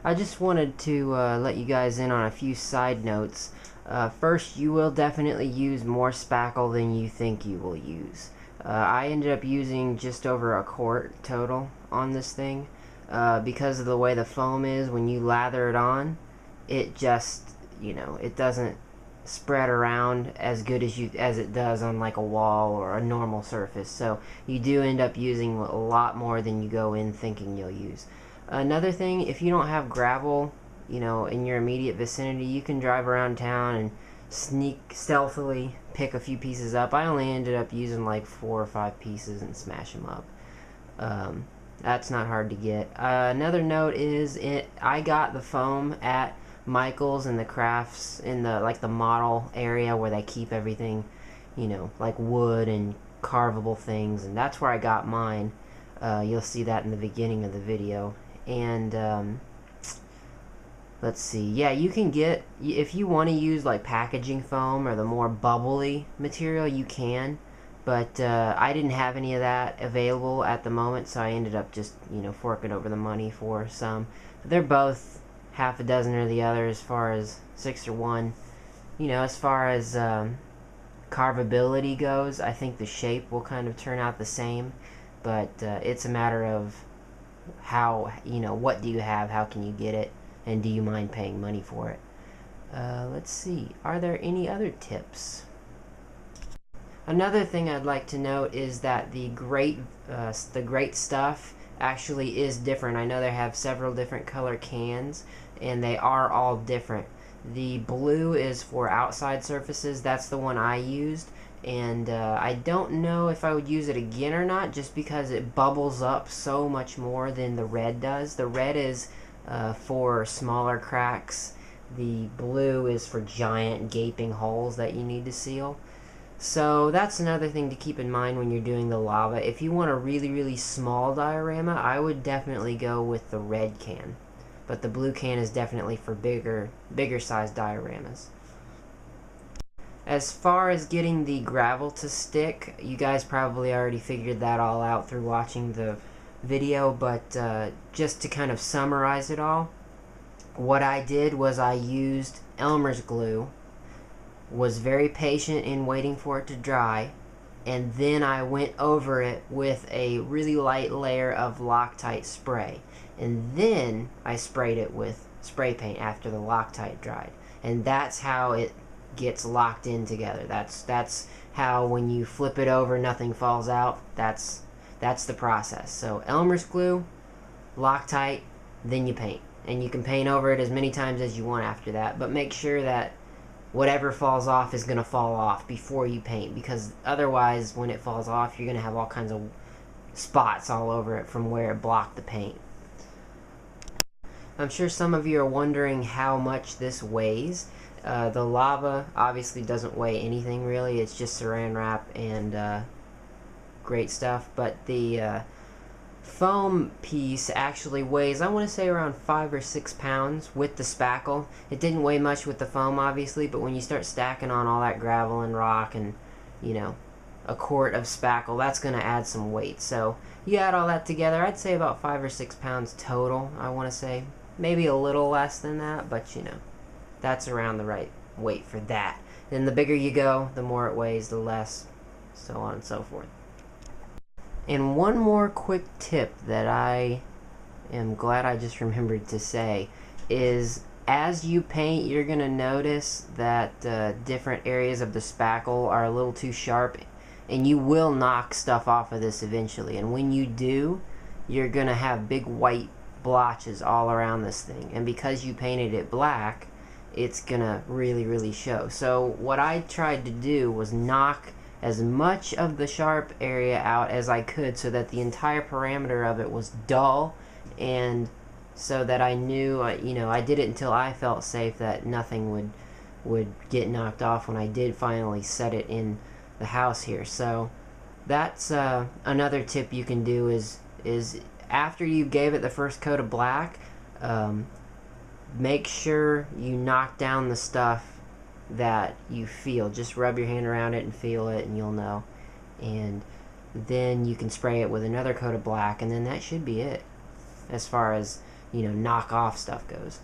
I just wanted to let you guys in on a few side notes. First, you will definitely use more spackle than you think you will use. I ended up using just over a quart total on this thing. Because of the way the foam is, when you lather it on, it just, it doesn't spread around as good as it does on like a wall or a normal surface. So you do end up using a lot more than you go in thinking you'll use. Another thing, if you don't have gravel, in your immediate vicinity, you can drive around town and stealthily pick a few pieces up. I only ended up using like 4 or 5 pieces and smash them up. That's not hard to get. Another note is I got the foam at Michael's and the crafts in the model area where they keep everything, like wood and carvable things, and that's where I got mine. You'll see that in the beginning of the video. And let's see, yeah, you can get, if you want to use like packaging foam or the more bubbly material, you can, but I didn't have any of that available at the moment, so I ended up just forking over the money for some. They're both half a dozen or the other as far as 6 or 1. As far as carvability goes, I think the shape will kind of turn out the same, but it's a matter of how, what do you have, how can you get it, and do you mind paying money for it. Let's see, are there any other tips? Another thing I'd like to note is that the great stuff actually is different. I know they have several different color cans, and they are all different. The blue is for outside surfaces. That's the one I used, and I don't know if I would use it again or not, just because it bubbles up so much more than the red does. The red is for smaller cracks. The blue is for giant gaping holes that you need to seal. So that's another thing to keep in mind when you're doing the lava. If you want a really, really small diorama, I would definitely go with the red can. But the blue can is definitely for bigger sized dioramas. As far as getting the gravel to stick, you guys probably already figured that all out through watching the video, but just to kind of summarize it all, what I did was I used Elmer's glue, was very patient in waiting for it to dry, and then I went over it with a really light layer of Loctite spray, and then I sprayed it with spray paint after the Loctite dried, and that's how it gets locked in together. That's how, when you flip it over, nothing falls out. That's the process. So Elmer's glue, Loctite, then you paint, and you can paint over it as many times as you want after that, but make sure that whatever falls off is going to fall off before you paint, because otherwise when it falls off you're going to have all kinds of spots all over it from where it blocked the paint. I'm sure some of you are wondering how much this weighs. The lava obviously doesn't weigh anything really, it's just saran wrap and great stuff, but the foam piece actually weighs, I want to say, around 5 or 6 pounds with the spackle. It didn't weigh much with the foam, obviously, but when you start stacking on all that gravel and rock and, a quart of spackle, that's going to add some weight. So you add all that together, I'd say about 5 or 6 pounds total, I want to say. Maybe a little less than that, but, that's around the right weight for that. Then the bigger you go, the more it weighs, the less, so on and so forth. And one more quick tip that I am glad I just remembered to say is, as you paint, you're going to notice that different areas of the spackle are a little too sharp, and you will knock stuff off of this eventually. And when you do, you're going to have big white blotches all around this thing. And because you painted it black, it's going to really, really show. So what I tried to do was knock as much of the sharp area out as I could, so that the entire parameter of it was dull, and so that I knew, I did it until I felt safe that nothing would get knocked off when I did finally set it in the house here. So that's another tip you can do is after you gave it the first coat of black, make sure you knock down the stuff that you feel. Just rub your hand around it and feel it, and you'll know. And then you can spray it with another coat of black, and then that should be it as far as knockoff stuff goes.